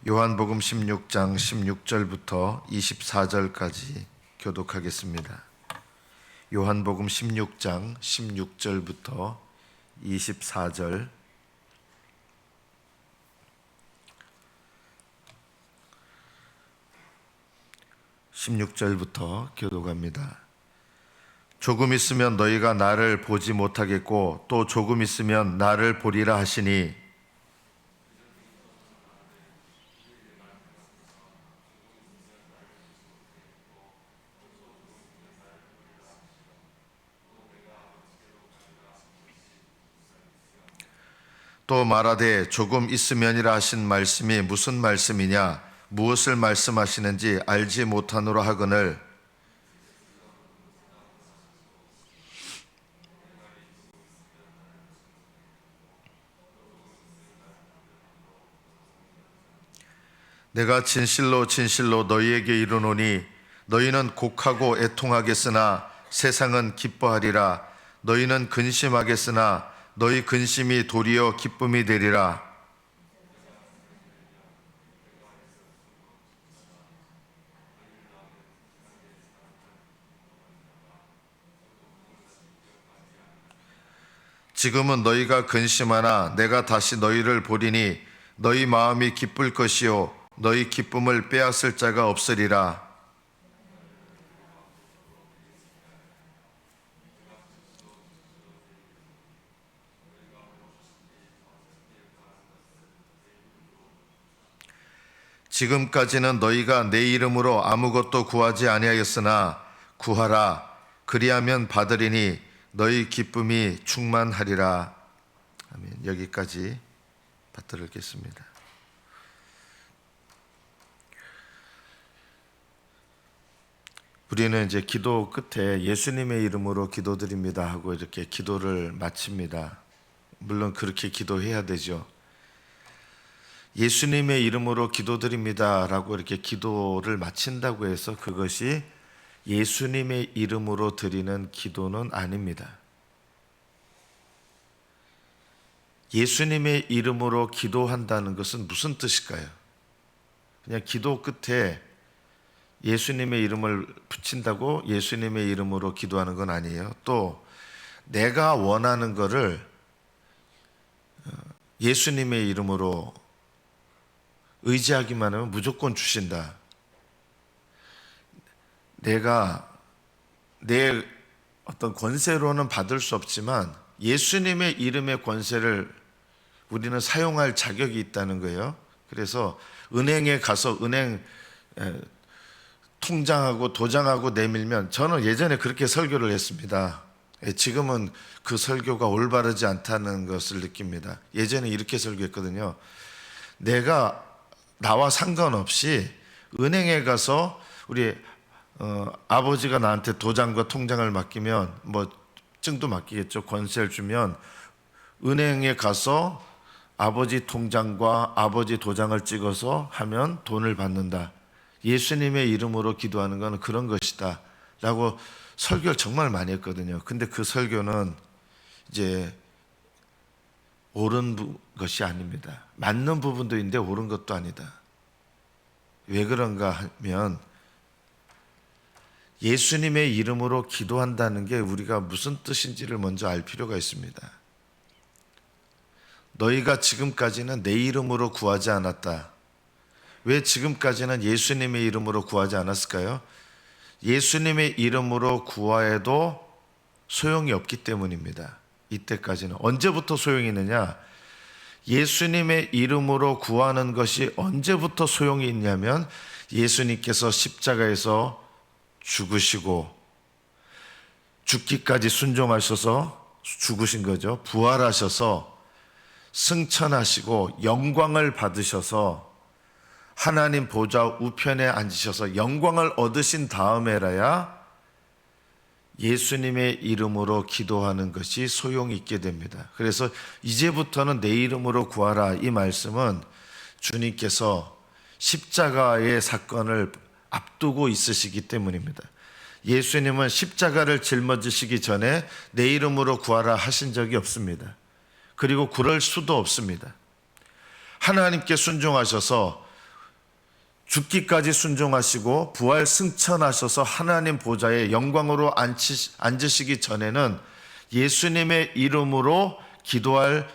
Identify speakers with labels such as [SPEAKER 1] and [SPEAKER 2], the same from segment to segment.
[SPEAKER 1] 요한복음 16장 16절부터 24절까지 교독하겠습니다. 요한복음 16장 16절부터 24절. (16절부터) 교독합니다. 조금 있으면 너희가 나를 보지 못하겠고 또 조금 있으면 나를 보리라 하시니 또 말하되 조금 있으면이라 하신 말씀이 무슨 말씀이냐, 무엇을 말씀하시는지 알지 못하노라 하거늘 내가 진실로 진실로 너희에게 이르노니 너희는 곡하고 애통하겠으나 세상은 기뻐하리라. 너희는 근심하겠으나 너희 근심이 도리어 기쁨이 되리라. 지금은 너희가 근심하나 내가 다시 너희를 보리니 너희 마음이 기쁠 것이요 너희 기쁨을 빼앗을 자가 없으리라. 지금까지는 너희가 내 이름으로 아무것도 구하지 아니하였으나 구하라. 그리하면 받으리니 너희 기쁨이 충만하리라. 아멘. 여기까지 받들어 읽겠습니다. 우리는 이제 기도 끝에 예수님의 이름으로 기도드립니다 하고 이렇게 기도를 마칩니다. 물론 그렇게 기도해야 되죠. 예수님의 이름으로 기도드립니다 라고 이렇게 기도를 마친다고 해서 그것이 예수님의 이름으로 드리는 기도는 아닙니다. 예수님의 이름으로 기도한다는 것은 무슨 뜻일까요? 그냥 기도 끝에 예수님의 이름을 붙인다고 예수님의 이름으로 기도하는 건 아니에요. 또 내가 원하는 거를 예수님의 이름으로 의지하기만 하면 무조건 주신다. 내가 내 어떤 권세로는 받을 수 없지만 예수님의 이름의 권세를 우리는 사용할 자격이 있다는 거예요. 그래서 은행에 가서 은행 통장하고 도장하고 내밀면, 저는 예전에 그렇게 설교를 했습니다. 지금은 그 설교가 올바르지 않다는 것을 느낍니다. 예전에 이렇게 설교했거든요. 내가 나와 상관없이 은행에 가서 우리 아버지가 나한테 도장과 통장을 맡기면, 뭐 증도 맡기겠죠. 권세를 주면 은행에 가서 아버지 통장과 아버지 도장을 찍어서 하면 돈을 받는다. 예수님의 이름으로 기도하는 것은 그런 것이다 라고 설교를 정말 많이 했거든요. 근데 그 설교는 이제 옳은 것이 아닙니다. 맞는 부분도 있는데 옳은 것도 아니다. 왜 그런가 하면 예수님의 이름으로 기도한다는 게 우리가 무슨 뜻인지를 먼저 알 필요가 있습니다. 너희가 지금까지는 내 이름으로 구하지 않았다. 왜 지금까지는 예수님의 이름으로 구하지 않았을까요? 예수님의 이름으로 구하여도 소용이 없기 때문입니다. 이때까지는. 언제부터 소용이 있느냐? 예수님의 이름으로 구하는 것이 언제부터 소용이 있냐면 예수님께서 십자가에서 죽으시고 죽기까지 순종하셔서 죽으신 거죠. 부활하셔서 승천하시고 영광을 받으셔서 하나님 보좌 우편에 앉으셔서 영광을 얻으신 다음에라야 예수님의 이름으로 기도하는 것이 소용이 있게 됩니다. 그래서 이제부터는 내 이름으로 구하라, 이 말씀은 주님께서 십자가의 사건을 앞두고 있으시기 때문입니다. 예수님은 십자가를 짊어지시기 전에 내 이름으로 구하라 하신 적이 없습니다. 그리고 그럴 수도 없습니다. 하나님께 순종하셔서 죽기까지 순종하시고 부활 승천하셔서 하나님 보좌에 영광으로 앉으시기 전에는 예수님의 이름으로 기도할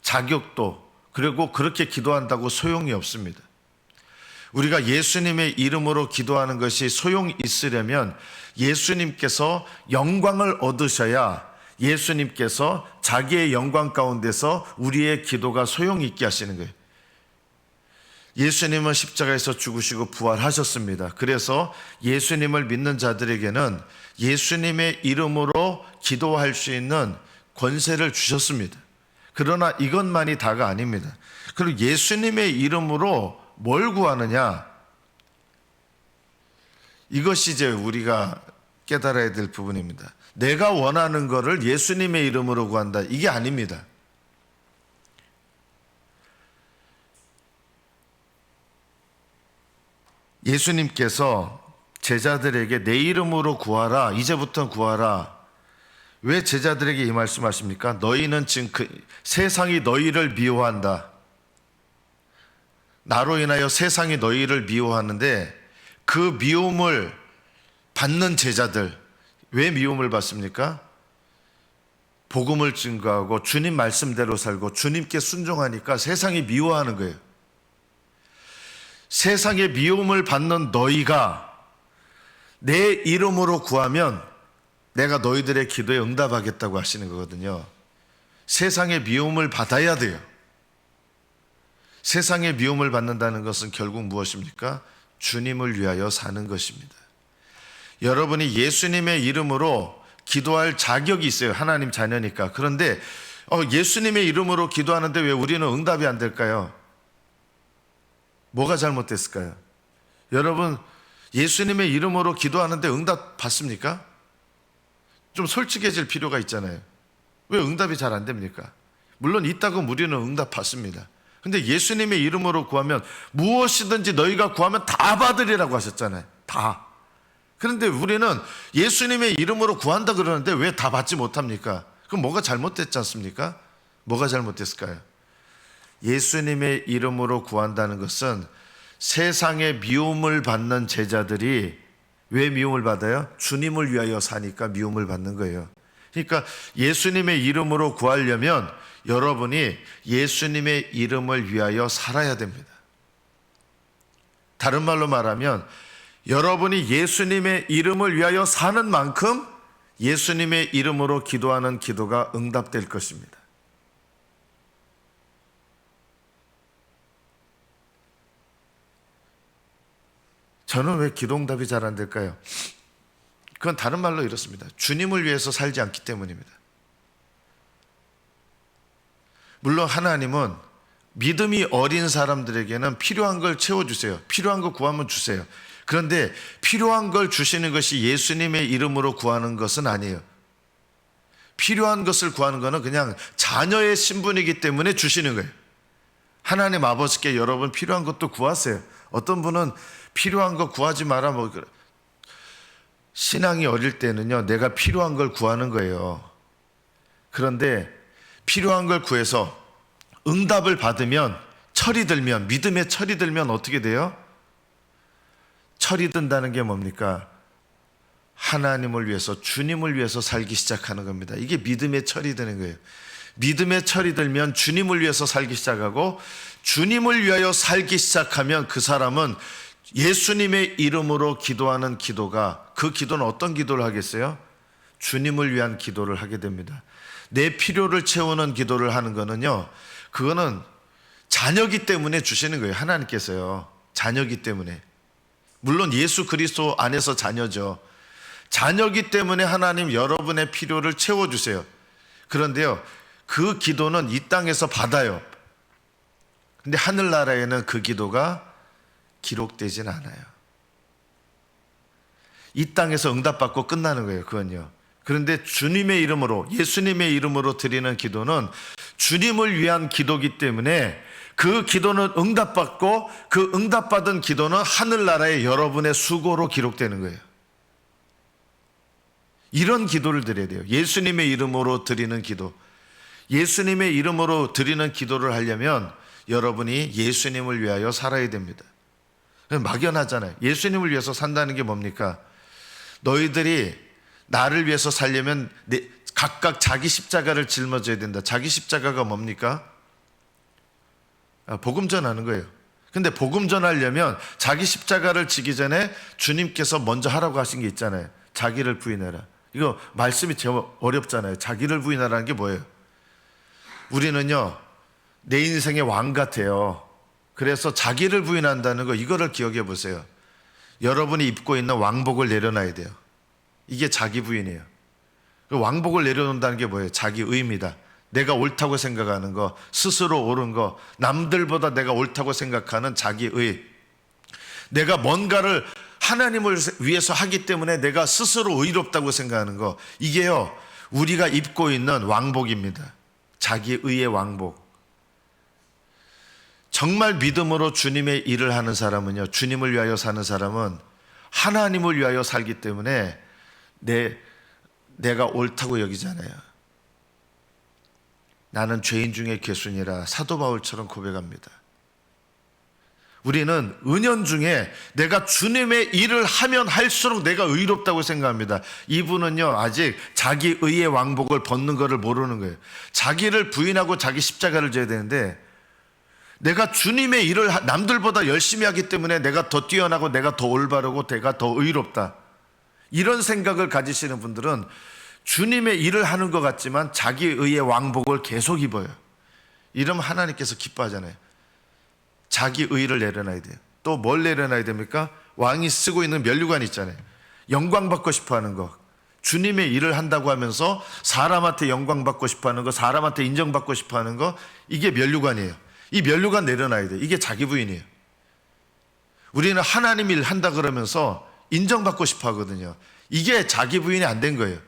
[SPEAKER 1] 자격도, 그리고 그렇게 기도한다고 소용이 없습니다. 우리가 예수님의 이름으로 기도하는 것이 소용이 있으려면 예수님께서 영광을 얻으셔야 예수님께서 자기의 영광 가운데서 우리의 기도가 소용이 있게 하시는 거예요. 예수님은 십자가에서 죽으시고 부활하셨습니다. 그래서 예수님을 믿는 자들에게는 예수님의 이름으로 기도할 수 있는 권세를 주셨습니다. 그러나 이것만이 다가 아닙니다. 그리고 예수님의 이름으로 뭘 구하느냐? 이것이 이제 우리가 깨달아야 될 부분입니다. 내가 원하는 것을 예수님의 이름으로 구한다. 이게 아닙니다. 예수님께서 제자들에게 내 이름으로 구하라. 이제부터 구하라. 왜 제자들에게 이 말씀하십니까? 너희는 지금 세상이 너희를 미워한다. 나로 인하여 세상이 너희를 미워하는데 그 미움을 받는 제자들, 왜 미움을 받습니까? 복음을 증거하고 주님 말씀대로 살고 주님께 순종하니까 세상이 미워하는 거예요. 세상의 미움을 받는 너희가 내 이름으로 구하면 내가 너희들의 기도에 응답하겠다고 하시는 거거든요. 세상의 미움을 받아야 돼요. 세상의 미움을 받는다는 것은 결국 무엇입니까? 주님을 위하여 사는 것입니다. 여러분이 예수님의 이름으로 기도할 자격이 있어요. 하나님 자녀니까. 그런데 예수님의 이름으로 기도하는데 왜 우리는 응답이 안 될까요? 뭐가 잘못됐을까요? 여러분, 예수님의 이름으로 기도하는데 응답 받습니까? 좀 솔직해질 필요가 있잖아요. 왜 응답이 잘 안 됩니까? 물론 있다고 우리는 응답 받습니다. 근데 예수님의 이름으로 구하면 무엇이든지 너희가 구하면 다 받으리라고 하셨잖아요. 다. 그런데 우리는 예수님의 이름으로 구한다 그러는데 왜 다 받지 못합니까? 그럼 뭐가 잘못됐지 않습니까? 뭐가 잘못됐을까요? 예수님의 이름으로 구한다는 것은 세상의 미움을 받는 제자들이 왜 미움을 받아요? 주님을 위하여 사니까 미움을 받는 거예요. 그러니까 예수님의 이름으로 구하려면 여러분이 예수님의 이름을 위하여 살아야 됩니다. 다른 말로 말하면 여러분이 예수님의 이름을 위하여 사는 만큼 예수님의 이름으로 기도하는 기도가 응답될 것입니다. 저는 왜 기도응답이 잘 안 될까요? 그건 다른 말로 이렇습니다. 주님을 위해서 살지 않기 때문입니다. 물론 하나님은 믿음이 어린 사람들에게는 필요한 걸 채워주세요. 필요한 거 구하면 주세요. 그런데 필요한 걸 주시는 것이 예수님의 이름으로 구하는 것은 아니에요. 필요한 것을 구하는 것은 그냥 자녀의 신분이기 때문에 주시는 거예요. 하나님 아버지께 여러분 필요한 것도 구하세요. 어떤 분은 필요한 거 구하지 마라. 신앙이 어릴 때는요, 내가 필요한 걸 구하는 거예요. 그런데 필요한 걸 구해서 응답을 받으면, 철이 들면, 믿음의 철이 들면 어떻게 돼요? 철이 든다는 게 뭡니까? 하나님을 위해서, 주님을 위해서 살기 시작하는 겁니다. 이게 믿음의 철이 드는 거예요. 믿음의 철이 들면 주님을 위해서 살기 시작하고, 주님을 위하여 살기 시작하면 그 사람은 예수님의 이름으로 기도하는 기도가, 그 기도는 어떤 기도를 하겠어요? 주님을 위한 기도를 하게 됩니다. 내 필요를 채우는 기도를 하는 거는요, 그거는 자녀기 때문에 주시는 거예요. 하나님께서요. 자녀기 때문에. 물론 예수 그리스도 안에서 자녀죠. 자녀기 때문에 하나님 여러분의 필요를 채워주세요. 그런데요, 그 기도는 이 땅에서 받아요. 근데 하늘나라에는 그 기도가 기록되진 않아요. 이 땅에서 응답받고 끝나는 거예요. 그건요. 그런데 주님의 이름으로, 예수님의 이름으로 드리는 기도는 주님을 위한 기도이기 때문에 그 기도는 응답받고, 그 응답받은 기도는 하늘나라에 여러분의 수고로 기록되는 거예요. 이런 기도를 드려야 돼요. 예수님의 이름으로 드리는 기도. 예수님의 이름으로 드리는 기도를 하려면 여러분이 예수님을 위하여 살아야 됩니다. 막연하잖아요. 예수님을 위해서 산다는 게 뭡니까? 너희들이 나를 위해서 살려면 각각 자기 십자가를 짊어져야 된다. 자기 십자가가 뭡니까? 복음 전하는 거예요. 근데 복음 전하려면 자기 십자가를 지기 전에 주님께서 먼저 하라고 하신 게 있잖아요. 자기를 부인해라. 이거 말씀이 제일 어렵잖아요. 자기를 부인하라는 게 뭐예요? 우리는요, 내 인생의 왕 같아요. 그래서 자기를 부인한다는 거, 이거를 기억해 보세요. 여러분이 입고 있는 왕복을 내려놔야 돼요. 이게 자기 부인이에요. 왕복을 내려놓는다는 게 뭐예요? 자기 의입니다. 내가 옳다고 생각하는 거, 스스로 옳은 거, 남들보다 내가 옳다고 생각하는 자기 의. 내가 뭔가를 하나님을 위해서 하기 때문에 내가 스스로 의롭다고 생각하는 거, 이게요, 우리가 입고 있는 왕복입니다. 자기 의의 왕복. 정말 믿음으로 주님의 일을 하는 사람은요, 주님을 위하여 사는 사람은 하나님을 위하여 살기 때문에 내가 옳다고 여기잖아요. 나는 죄인 중에 괴순이라 사도 바울처럼 고백합니다. 우리는 은연중에 내가 주님의 일을 하면 할수록 내가 의롭다고 생각합니다. 이분은요, 아직 자기 의의 왕복을 벗는 것을 모르는 거예요. 자기를 부인하고 자기 십자가를 져야 되는데, 내가 주님의 일을 남들보다 열심히 하기 때문에 내가 더 뛰어나고 내가 더 올바르고 내가 더 의롭다, 이런 생각을 가지시는 분들은 주님의 일을 하는 것 같지만 자기 의의 왕복을 계속 입어요. 이러면 하나님께서 기뻐하잖아요. 자기 의를 내려놔야 돼요. 또 뭘 내려놔야 됩니까? 왕이 쓰고 있는 면류관 있잖아요. 영광 받고 싶어 하는 거. 주님의 일을 한다고 하면서 사람한테 영광 받고 싶어 하는 거, 사람한테 인정받고 싶어 하는 거, 이게 면류관이에요. 이 면류관 내려놔야 돼요. 이게 자기 부인이에요. 우리는 하나님 일 한다 그러면서 인정받고 싶어 하거든요. 이게 자기 부인이 안 된 거예요.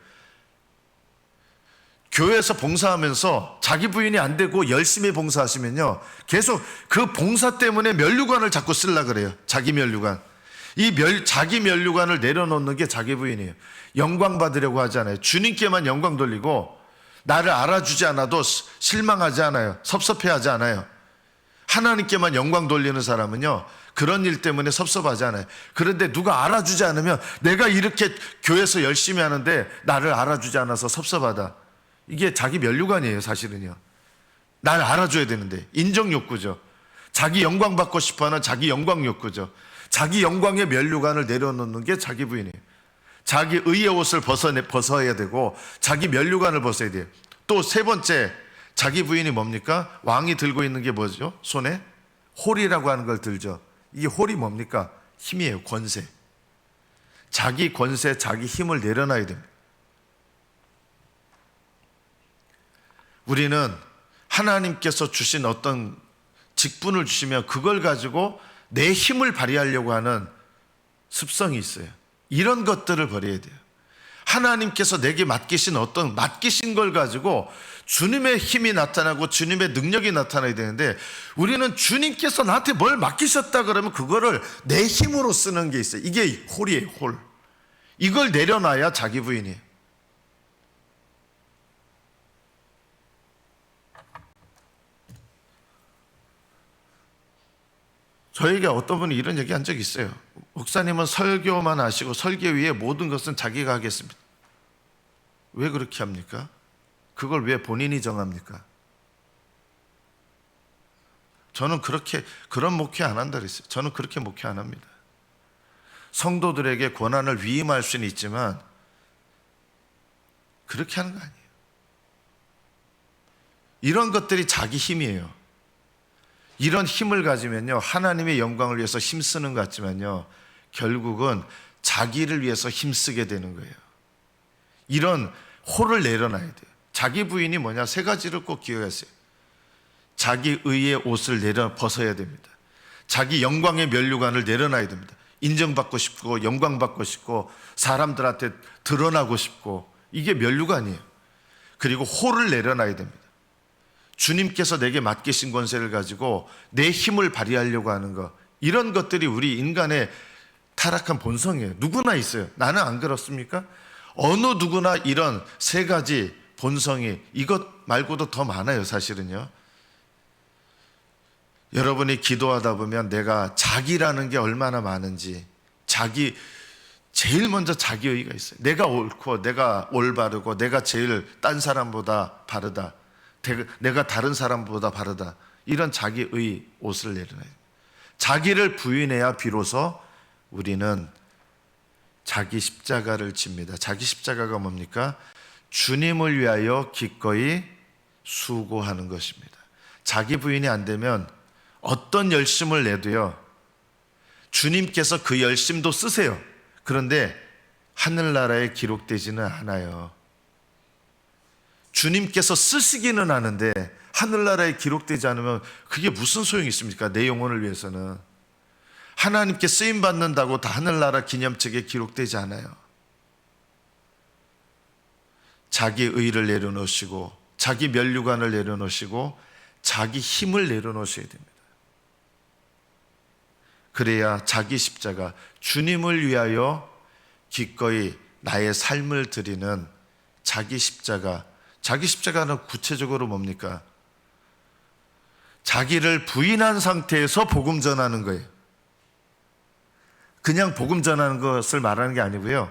[SPEAKER 1] 교회에서 봉사하면서 자기 부인이 안 되고 열심히 봉사하시면요, 계속 그 봉사 때문에 면류관을 자꾸 쓰려고 그래요. 자기 면류관. 자기 면류관을 내려놓는 게 자기 부인이에요. 영광 받으려고 하잖아요. 주님께만 영광 돌리고 나를 알아주지 않아도 실망하지 않아요. 섭섭해하지 않아요. 하나님께만 영광 돌리는 사람은요, 그런 일 때문에 섭섭하지 않아요. 그런데 누가 알아주지 않으면 내가 이렇게 교회에서 열심히 하는데 나를 알아주지 않아서 섭섭하다, 이게 자기 면류관이에요. 사실은요, 날 알아줘야 되는데. 인정 욕구죠. 자기 영광 받고 싶어하는 자기 영광 욕구죠. 자기 영광의 면류관을 내려놓는 게 자기 부인이에요. 자기 의의 옷을 벗어야 되고 자기 면류관을 벗어야 돼요. 또 세 번째, 자기 부인이 뭡니까? 왕이 들고 있는 게 뭐죠? 손에 홀이라고 하는 걸 들죠. 이게 홀이 뭡니까? 힘이에요. 권세. 자기 권세, 자기 힘을 내려놔야 됩니다. 우리는 하나님께서 주신 어떤 직분을 주시면 그걸 가지고 내 힘을 발휘하려고 하는 습성이 있어요. 이런 것들을 버려야 돼요. 하나님께서 내게 맡기신 어떤 맡기신 걸 가지고 주님의 힘이 나타나고 주님의 능력이 나타나야 되는데, 우리는 주님께서 나한테 뭘 맡기셨다 그러면 그거를 내 힘으로 쓰는 게 있어요. 이게 홀이에요. 홀. 이걸 내려놔야 자기 부인이에요. 저에게 어떤 분이 이런 얘기 한 적이 있어요. 목사님은 설교만 하시고 설교 위에 모든 것은 자기가 하겠습니다. 왜 그렇게 합니까? 그걸 왜 본인이 정합니까? 저는 그런 목회 안 한다 그랬어요. 저는 그렇게 목회 안 합니다. 성도들에게 권한을 위임할 수는 있지만 그렇게 하는 거 아니에요. 이런 것들이 자기 힘이에요. 이런 힘을 가지면요, 하나님의 영광을 위해서 힘쓰는 것 같지만요, 결국은 자기를 위해서 힘쓰게 되는 거예요. 이런 홀을 내려놔야 돼요. 자기 부인이 뭐냐? 세 가지를 꼭 기억하세요. 자기 의의 옷을 벗어야 됩니다. 자기 영광의 면류관을 내려놔야 됩니다. 인정받고 싶고 영광받고 싶고 사람들한테 드러나고 싶고, 이게 면류관이에요. 그리고 홀을 내려놔야 됩니다. 주님께서 내게 맡기신 권세를 가지고 내 힘을 발휘하려고 하는 것, 이런 것들이 우리 인간의 타락한 본성이에요. 누구나 있어요. 나는 안 그렇습니까? 어느 누구나 이런 세 가지 본성이, 이것 말고도 더 많아요. 사실은요. 여러분이 기도하다 보면 내가 자기라는 게 얼마나 많은지, 제일 먼저 자기의가 있어요. 내가 옳고, 내가 올바르고, 내가 제일 딴 사람보다 바르다, 내가 다른 사람보다 바르다, 이런 자기의 옷을 내려놔요. 자기를 부인해야 비로소 우리는 자기 십자가를 집니다. 자기 십자가가 뭡니까? 주님을 위하여 기꺼이 수고하는 것입니다. 자기 부인이 안 되면 어떤 열심을 내도요, 주님께서 그 열심도 쓰세요. 그런데 하늘나라에 기록되지는 않아요. 주님께서 쓰시기는 하는데 하늘나라에 기록되지 않으면 그게 무슨 소용이 있습니까? 내 영혼을 위해서는. 하나님께 쓰임받는다고 다 하늘나라 기념책에 기록되지 않아요. 자기 의를 내려놓으시고, 자기 면류관을 내려놓으시고, 자기 힘을 내려놓으셔야 됩니다. 그래야 자기 십자가, 주님을 위하여 기꺼이 나의 삶을 드리는 자기 십자가. 자기 십자가는 구체적으로 뭡니까? 자기를 부인한 상태에서 복음 전하는 거예요. 그냥 복음 전하는 것을 말하는 게 아니고요,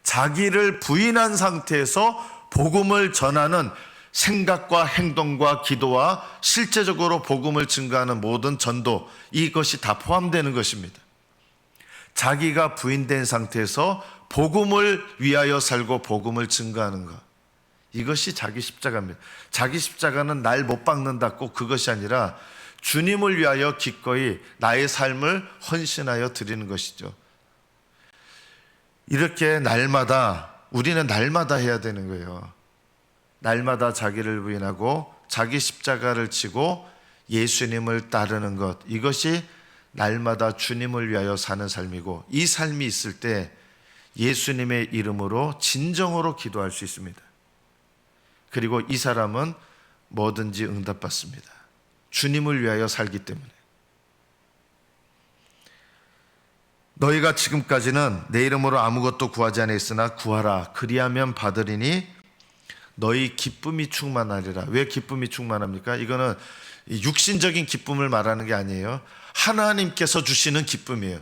[SPEAKER 1] 자기를 부인한 상태에서 복음을 전하는 생각과 행동과 기도와 실제적으로 복음을 증거하는 모든 전도, 이것이 다 포함되는 것입니다. 자기가 부인된 상태에서 복음을 위하여 살고 복음을 증거하는 것, 이것이 자기 십자가입니다. 자기 십자가는 날 못 박는다, 꼭 그것이 아니라 주님을 위하여 기꺼이 나의 삶을 헌신하여 드리는 것이죠. 이렇게 우리는 날마다 해야 되는 거예요. 날마다 자기를 부인하고 자기 십자가를 지고 예수님을 따르는 것, 이것이 날마다 주님을 위하여 사는 삶이고, 이 삶이 있을 때 예수님의 이름으로 진정으로 기도할 수 있습니다. 그리고 이 사람은 뭐든지 응답받습니다. 주님을 위하여 살기 때문에. 너희가 지금까지는 내 이름으로 아무것도 구하지 아니했으나 구하라, 그리하면 받으리니 너희 기쁨이 충만하리라. 왜 기쁨이 충만합니까? 이거는 육신적인 기쁨을 말하는 게 아니에요. 하나님께서 주시는 기쁨이에요.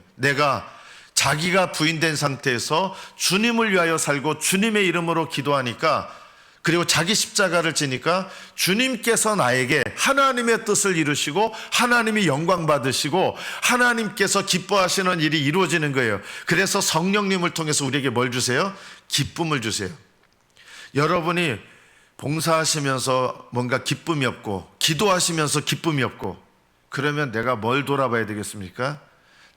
[SPEAKER 1] 자기가 부인된 상태에서 주님을 위하여 살고 주님의 이름으로 기도하니까, 그리고 자기 십자가를 지니까 주님께서 나에게 하나님의 뜻을 이루시고 하나님이 영광 받으시고 하나님께서 기뻐하시는 일이 이루어지는 거예요. 그래서 성령님을 통해서 우리에게 뭘 주세요? 기쁨을 주세요. 여러분이 봉사하시면서 뭔가 기쁨이 없고, 기도하시면서 기쁨이 없고, 그러면 내가 뭘 돌아봐야 되겠습니까?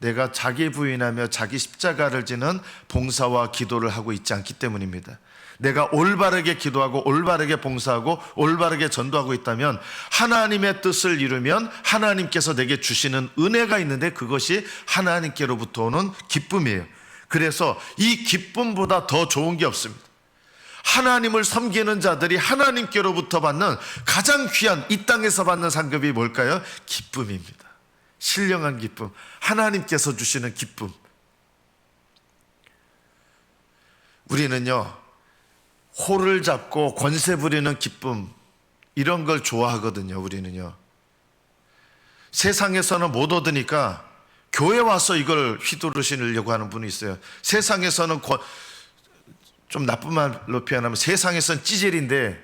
[SPEAKER 1] 내가 자기 부인하며 자기 십자가를 지는 봉사와 기도를 하고 있지 않기 때문입니다. 내가 올바르게 기도하고 올바르게 봉사하고 올바르게 전도하고 있다면 하나님의 뜻을 이루면 하나님께서 내게 주시는 은혜가 있는데, 그것이 하나님께로부터 오는 기쁨이에요. 그래서 이 기쁨보다 더 좋은 게 없습니다. 하나님을 섬기는 자들이 하나님께로부터 받는 가장 귀한, 이 땅에서 받는 상급이 뭘까요? 기쁨입니다. 신령한 기쁨, 하나님께서 주시는 기쁨. 우리는요, 호를 잡고 권세 부리는 기쁨, 이런 걸 좋아하거든요. 우리는요, 세상에서는 못 얻으니까 교회 와서 이걸 휘두르시려고 하는 분이 있어요. 세상에서는 좀 나쁜 말로 표현하면 세상에서는 찌질인데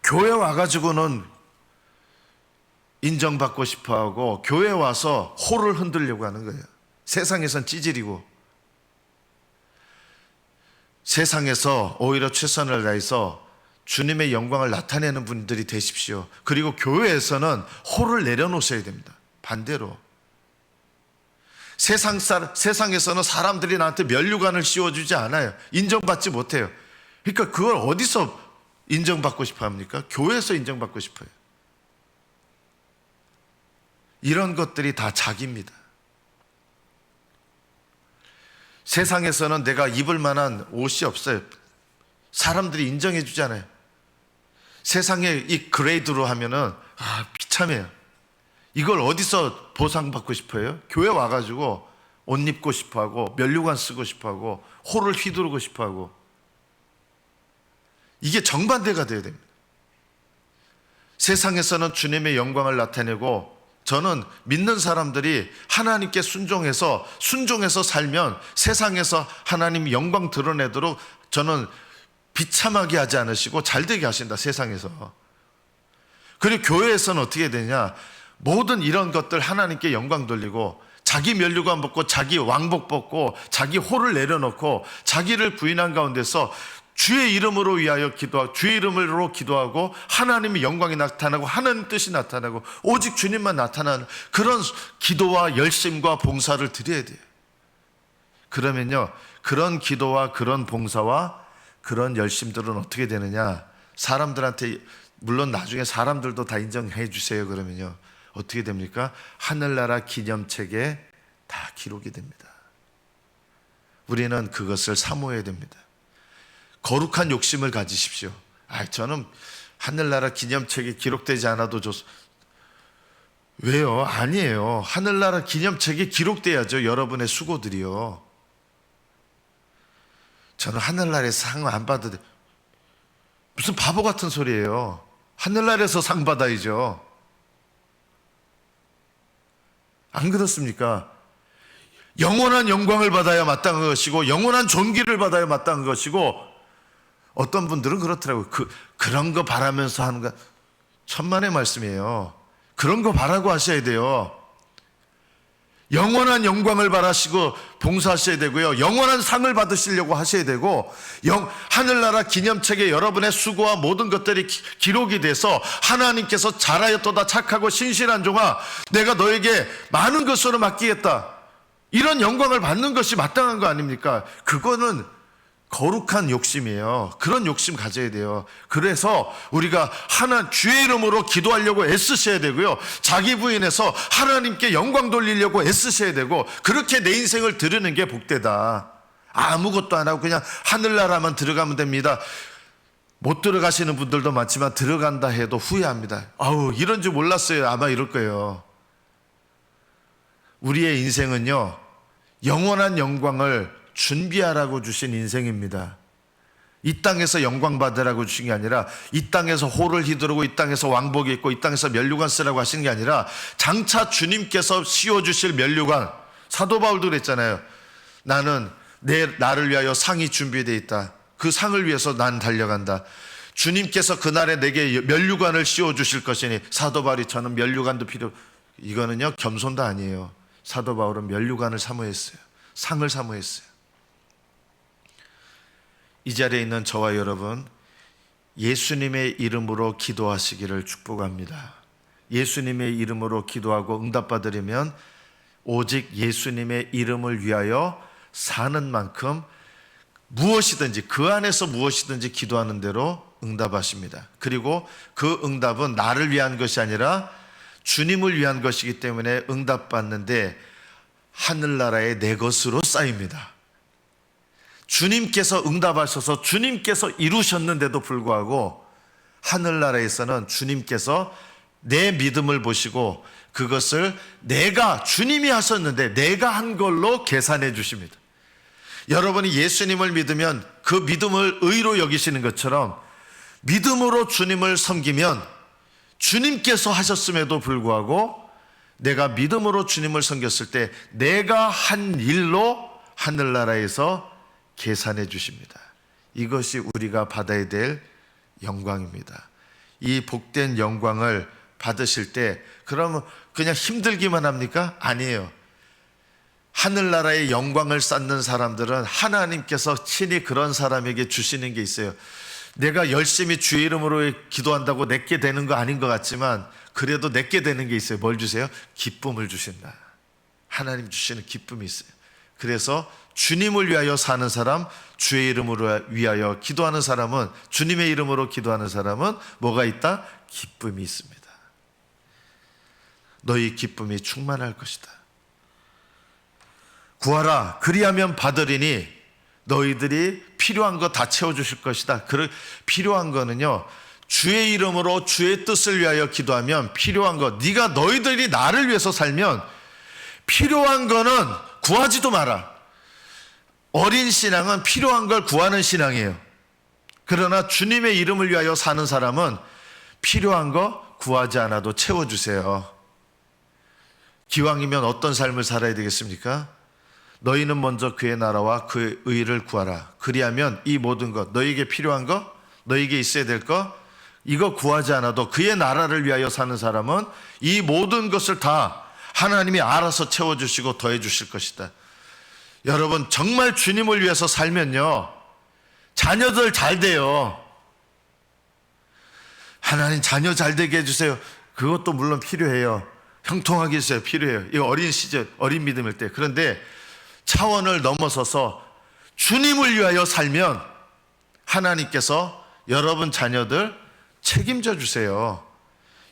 [SPEAKER 1] 교회 와가지고는 인정받고 싶어하고 교회 와서 호를 흔들려고 하는 거예요. 세상에선 찌질이고, 세상에서 오히려 최선을 다해서 주님의 영광을 나타내는 분들이 되십시오. 그리고 교회에서는 호를 내려놓으셔야 됩니다. 반대로 세상에서는 사람들이 나한테 면류관을 씌워주지 않아요. 인정받지 못해요. 그러니까 그걸 어디서 인정받고 싶어 합니까? 교회에서 인정받고 싶어요. 이런 것들이 다 자기입니다. 세상에서는 내가 입을 만한 옷이 없어요. 사람들이 인정해 주잖아요. 세상에 이 그레이드로 하면은 비참해요. 이걸 어디서 보상받고 싶어요? 교회 와가지고 옷 입고 싶어하고 면류관 쓰고 싶어하고 호를 휘두르고 싶어하고, 이게 정반대가 돼야 됩니다. 세상에서는 주님의 영광을 나타내고, 저는 믿는 사람들이 하나님께 순종해서 살면 세상에서 하나님 영광 드러내도록 저는 비참하게 하지 않으시고 잘되게 하신다, 세상에서. 그리고 교회에서는 어떻게 되냐, 모든 이런 것들 하나님께 영광 돌리고, 자기 면류관 벗고 자기 왕복 벗고 자기 호를 내려놓고 자기를 부인한 가운데서 주의 이름으로 위하여 기도하고, 주의 이름으로 기도하고, 하나님의 영광이 나타나고 하나님 뜻이 나타나고 오직 주님만 나타나는 그런 기도와 열심과 봉사를 드려야 돼요. 그러면요, 그런 기도와 그런 봉사와 그런 열심들은 어떻게 되느냐, 사람들한테, 물론 나중에 사람들도 다 인정해 주세요. 그러면요 어떻게 됩니까? 하늘나라 기념책에 다 기록이 됩니다. 우리는 그것을 사모해야 됩니다. 거룩한 욕심을 가지십시오. 저는 하늘나라 기념책에 기록되지 않아도 좋습니다. 왜요? 아니에요. 하늘나라 기념책에 기록돼야죠. 여러분의 수고들이요. 저는 하늘나라에서 상 안 받아도 돼. 무슨 바보 같은 소리예요. 하늘나라에서 상 받아야죠. 안 그렇습니까? 영원한 영광을 받아야 마땅한 것이고, 영원한 존귀를 받아야 마땅한 것이고, 어떤 분들은 그렇더라고요. 그런 거 바라면서 하는 거 천만의 말씀이에요. 그런 거 바라고 하셔야 돼요. 영원한 영광을 바라시고 봉사하셔야 되고요, 영원한 상을 받으시려고 하셔야 되고, 하늘나라 기념책에 여러분의 수고와 모든 것들이 기록이 돼서 하나님께서 잘하였도다 착하고 신실한 종아, 내가 너에게 많은 것으로 맡기겠다, 이런 영광을 받는 것이 마땅한 거 아닙니까? 그거는 거룩한 욕심이에요. 그런 욕심 가져야 돼요. 그래서 우리가 주의 이름으로 기도하려고 애쓰셔야 되고요, 자기 부인해서 하나님께 영광 돌리려고 애쓰셔야 되고, 그렇게 내 인생을 드리는 게 복되다. 아무것도 안 하고 그냥 하늘나라만 들어가면 됩니다. 못 들어가시는 분들도 많지만 들어간다 해도 후회합니다. 이런 줄 몰랐어요. 아마 이럴 거예요. 우리의 인생은요, 영원한 영광을 준비하라고 주신 인생입니다. 이 땅에서 영광 받으라고 주신 게 아니라, 이 땅에서 호를 휘두르고 이 땅에서 왕복이 있고 이 땅에서 면류관 쓰라고 하신 게 아니라, 장차 주님께서 씌워주실 면류관. 사도 바울도 그랬잖아요. 나를 위하여 상이 준비되어 있다. 그 상을 위해서 난 달려간다. 주님께서 그날에 내게 면류관을 씌워주실 것이니, 사도 바울이 저는 면류관도 이거는요 겸손도 아니에요. 사도 바울은 면류관을 사모했어요. 상을 사모했어요. 이 자리에 있는 저와 여러분, 예수님의 이름으로 기도하시기를 축복합니다. 예수님의 이름으로 기도하고 응답받으려면 오직 예수님의 이름을 위하여 사는 만큼 무엇이든지, 그 안에서 무엇이든지 기도하는 대로 응답하십니다. 그리고 그 응답은 나를 위한 것이 아니라 주님을 위한 것이기 때문에 응답받는데 하늘나라의 내 것으로 쌓입니다. 주님께서 응답하셔서 주님께서 이루셨는데도 불구하고 하늘나라에서는 주님께서 내 믿음을 보시고 그것을 주님이 하셨는데 내가 한 걸로 계산해 주십니다. 여러분이 예수님을 믿으면 그 믿음을 의로 여기시는 것처럼, 믿음으로 주님을 섬기면 주님께서 하셨음에도 불구하고 내가 믿음으로 주님을 섬겼을 때 내가 한 일로 하늘나라에서 계산해 주십니다. 이것이 우리가 받아야 될 영광입니다. 이 복된 영광을 받으실 때 그러면 그냥 힘들기만 합니까? 아니에요. 하늘나라의 영광을 쌓는 사람들은 하나님께서 친히 그런 사람에게 주시는 게 있어요. 내가 열심히 주의 이름으로 기도한다고 내게 되는 거 아닌 것 같지만 그래도 내게 되는 게 있어요. 뭘 주세요? 기쁨을 주신다. 하나님 주시는 기쁨이 있어요. 그래서 주님을 위하여 사는 사람, 주의 이름으로 위하여 기도하는 사람은, 주님의 이름으로 기도하는 사람은 뭐가 있다? 기쁨이 있습니다. 너희 기쁨이 충만할 것이다. 구하라, 그리하면 받으리니 너희들이 필요한 거 다 채워주실 것이다. 필요한 거는요, 주의 이름으로 주의 뜻을 위하여 기도하면 필요한 거, 너희들이 나를 위해서 살면 필요한 거는 구하지도 마라. 어린 신앙은 필요한 걸 구하는 신앙이에요. 그러나 주님의 이름을 위하여 사는 사람은 필요한 거 구하지 않아도 채워주세요. 기왕이면 어떤 삶을 살아야 되겠습니까? 너희는 먼저 그의 나라와 그의 의를 구하라. 그리하면 이 모든 것, 너희에게 필요한 것, 너희에게 있어야 될 것, 이거 구하지 않아도 그의 나라를 위하여 사는 사람은 이 모든 것을 다 하나님이 알아서 채워주시고 더해주실 것이다. 여러분, 정말 주님을 위해서 살면요, 자녀들 잘 돼요. 하나님 자녀 잘 되게 해주세요. 그것도 물론 필요해요. 형통하게 해주세요. 필요해요. 이거 어린 시절, 어린 믿음일 때. 그런데 차원을 넘어서서 주님을 위하여 살면 하나님께서 여러분 자녀들 책임져 주세요.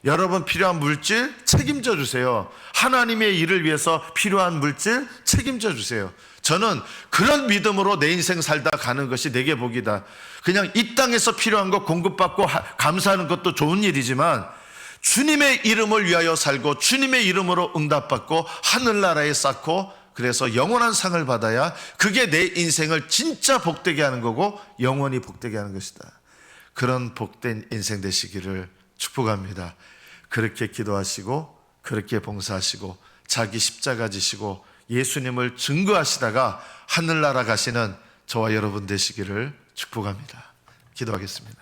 [SPEAKER 1] 여러분 필요한 물질 책임져 주세요. 하나님의 일을 위해서 필요한 물질 책임져 주세요. 저는 그런 믿음으로 내 인생 살다 가는 것이 내게 복이다. 그냥 이 땅에서 필요한 거 공급받고 감사하는 것도 좋은 일이지만 주님의 이름을 위하여 살고 주님의 이름으로 응답받고 하늘나라에 쌓고 그래서 영원한 상을 받아야 그게 내 인생을 진짜 복되게 하는 거고 영원히 복되게 하는 것이다. 그런 복된 인생 되시기를 축복합니다. 그렇게 기도하시고 그렇게 봉사하시고 자기 십자가 지시고 예수님을 증거하시다가 하늘나라 가시는 저와 여러분 되시기를 축복합니다. 기도하겠습니다.